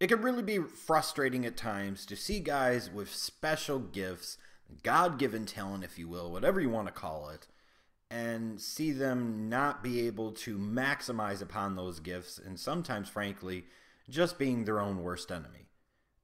It can really be frustrating at times to see guys with special gifts, God-given talent, if you will, whatever you want to call it, and see them not be able to maximize upon those gifts, and sometimes, frankly, just being their own worst enemy.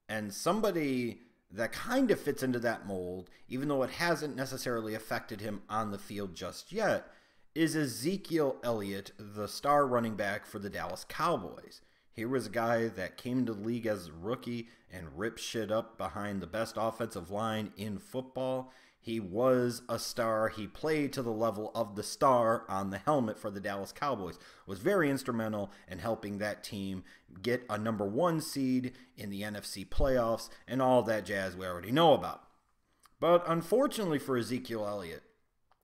And somebody that kind of fits into that mold, even though it hasn't necessarily affected him on the field just yet, is Ezekiel Elliott, the star running back for the Dallas Cowboys. Here was a guy that came into the league as a rookie and ripped shit up behind the best offensive line in football. He was a star. He played to the level of the star on the helmet for the Dallas Cowboys. Was very instrumental in helping that team get a number 1 seed in the NFC playoffs and all that jazz we already know about. But unfortunately for Ezekiel Elliott,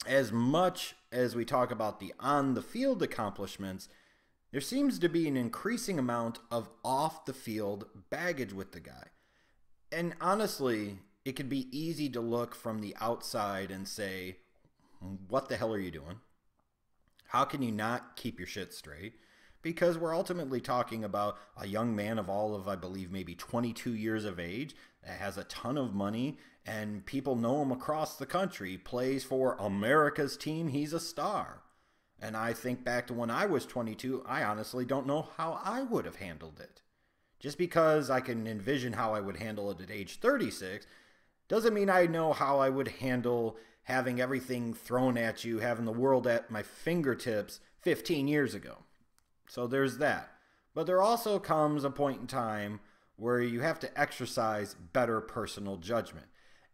as much as we talk about the on-the-field accomplishments, there seems to be an increasing amount of off-the-field baggage with the guy. And honestly, it could be easy to look from the outside and say, what the hell are you doing? How can you not keep your shit straight? Because we're ultimately talking about a young man of all of, I believe, maybe 22 years of age that has a ton of money, and people know him across the country, plays for America's team. He's a star. And I think back to when I was 22, I honestly don't know how I would have handled it. Just because I can envision how I would handle it at age 36 doesn't mean I know how I would handle having everything thrown at you, having the world at my fingertips 15 years ago. So there's that. But there also comes a point in time where you have to exercise better personal judgment.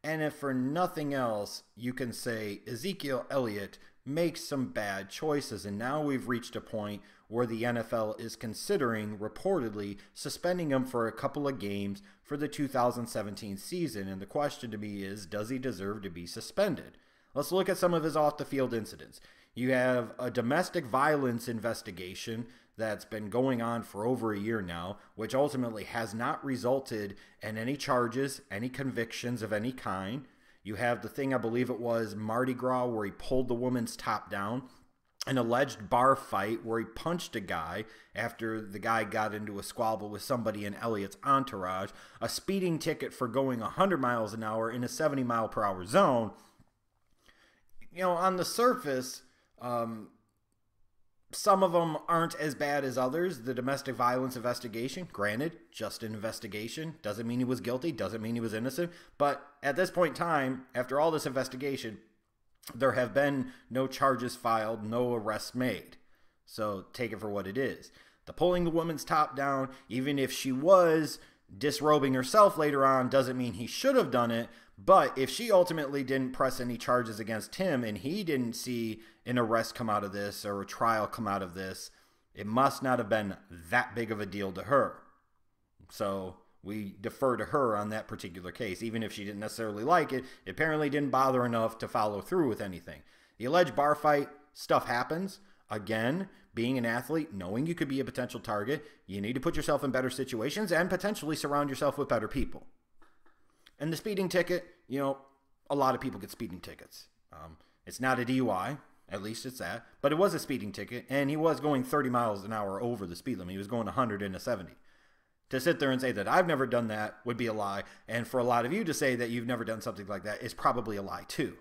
And if for nothing else, you can say Ezekiel Elliott makes some bad choices. And now we've reached a point where the NFL is considering, reportedly, suspending him for a couple of games for the 2017 season. And the question to me is, does he deserve to be suspended? Let's look at some of his off-the-field incidents. You have a domestic violence investigation that's been going on for over a year now, which ultimately has not resulted in any charges, any convictions of any kind. You have the thing, I believe it was Mardi Gras, where he pulled the woman's top down. An alleged bar fight where he punched a guy after the guy got into a squabble with somebody in Elliott's entourage. A speeding ticket for going 100 miles an hour in a 70 mile per hour zone. You know, on the surface, some of them aren't as bad as others. The domestic violence investigation, granted, just an investigation. Doesn't mean he was guilty. Doesn't mean he was innocent. But at this point in time, after all this investigation, there have been no charges filed, no arrests made. So take it for what it is. The pulling the woman's top down, even if she was disrobing herself later on, doesn't mean he should have done it. But if she ultimately didn't press any charges against him and he didn't see an arrest come out of this or a trial come out of this, it must not have been that big of a deal to her. So we defer to her on that particular case. Even if she didn't necessarily like it, it apparently didn't bother enough to follow through with anything. The alleged bar fight, stuff happens. Again, being an athlete, knowing you could be a potential target, you need to put yourself in better situations and potentially surround yourself with better people. And the speeding ticket, you know, a lot of people get speeding tickets. It's not a DUI, at least it's that, but it was a speeding ticket, and he was going 30 miles an hour over the speed limit. He was going 100 in a 70. To sit there and say that I've never done that would be a lie, and for a lot of you to say that you've never done something like that is probably a lie too.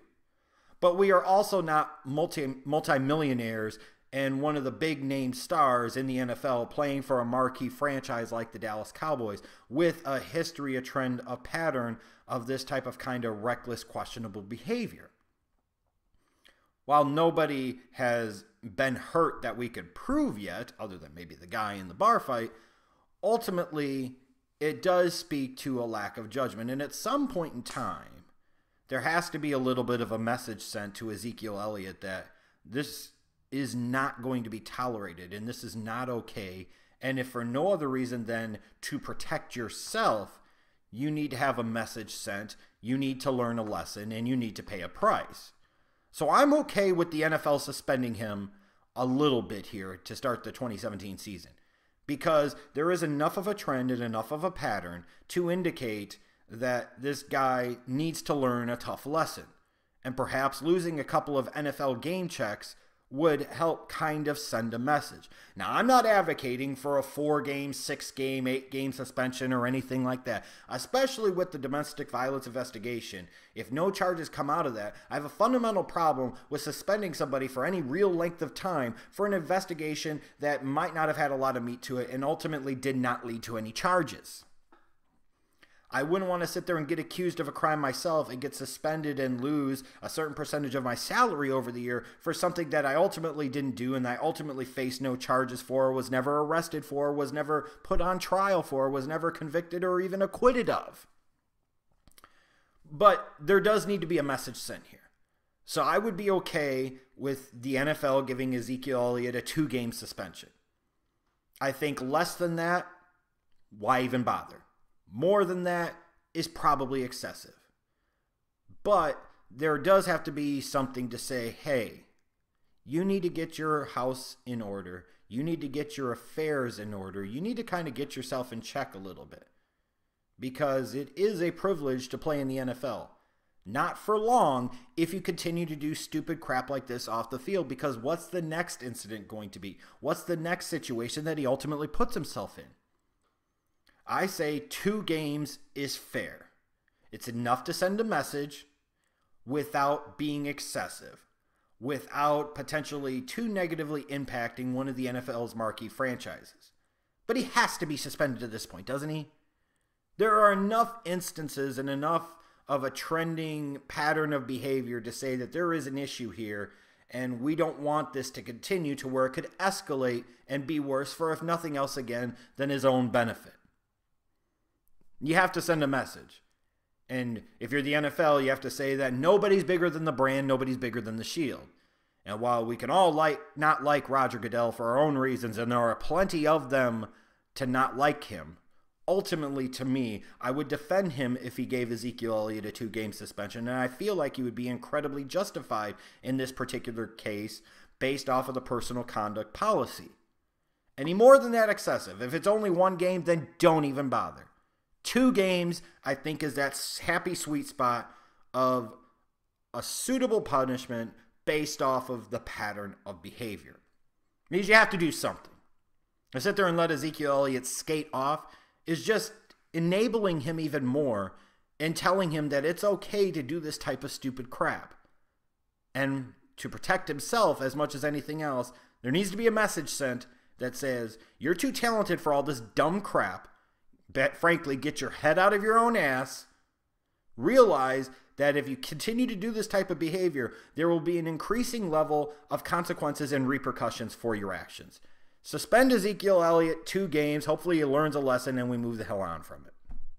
But we are also not multi-millionaires and one of the big name stars in the NFL playing for a marquee franchise like the Dallas Cowboys with a history, a trend, a pattern of this type of kind of reckless, questionable behavior. While nobody has been hurt that we could prove yet, other than maybe the guy in the bar fight, ultimately it does speak to a lack of judgment. And at some point in time, there has to be a little bit of a message sent to Ezekiel Elliott that this is not going to be tolerated and this is not okay. And if for no other reason than to protect yourself, you need to have a message sent, you need to learn a lesson, and you need to pay a price. So I'm okay with the NFL suspending him a little bit here to start the 2017 season, because there is enough of a trend and enough of a pattern to indicate that this guy needs to learn a tough lesson. And perhaps losing a couple of NFL game checks would help kind of send a message. Now, I'm not advocating for a 4-game, 6-game, 8-game suspension or anything like that, especially with the domestic violence investigation. If no charges come out of that, I have a fundamental problem with suspending somebody for any real length of time for an investigation that might not have had a lot of meat to it and ultimately did not lead to any charges. I wouldn't want to sit there and get accused of a crime myself and get suspended and lose a certain percentage of my salary over the year for something that I ultimately didn't do and I ultimately faced no charges for, was never arrested for, was never put on trial for, was never convicted or even acquitted of. But there does need to be a message sent here. So I would be okay with the NFL giving Ezekiel Elliott a 2-game suspension. I think less than that, why even bother? More than that is probably excessive. But there does have to be something to say, hey, you need to get your house in order. You need to get your affairs in order. You need to kind of get yourself in check a little bit. Because it is a privilege to play in the NFL. Not for long if you continue to do stupid crap like this off the field. Because what's the next incident going to be? What's the next situation that he ultimately puts himself in? I say 2 games is fair. It's enough to send a message without being excessive, without potentially too negatively impacting one of the NFL's marquee franchises. But he has to be suspended at this point, doesn't he? There are enough instances and enough of a trending pattern of behavior to say that there is an issue here, and we don't want this to continue to where it could escalate and be worse for, if nothing else again, than his own benefit. You have to send a message. And if you're the NFL, you have to say that nobody's bigger than the brand, nobody's bigger than the shield. And while we can all not like Roger Goodell for our own reasons, and there are plenty of them to not like him, ultimately, to me, I would defend him if he gave Ezekiel Elliott a 2-game suspension, and I feel like he would be incredibly justified in this particular case based off of the personal conduct policy. Any more than that, excessive. If it's only 1 game, then don't even bother. 2 games, I think, is that happy sweet spot of a suitable punishment based off of the pattern of behavior. It means you have to do something. To sit there and let Ezekiel Elliott skate off is just enabling him even more and telling him that it's okay to do this type of stupid crap. And to protect himself as much as anything else, there needs to be a message sent that says, you're too talented for all this dumb crap. But frankly, get your head out of your own ass. Realize that if you continue to do this type of behavior, there will be an increasing level of consequences and repercussions for your actions. Suspend Ezekiel Elliott 2 games. Hopefully he learns a lesson and we move the hell on from it.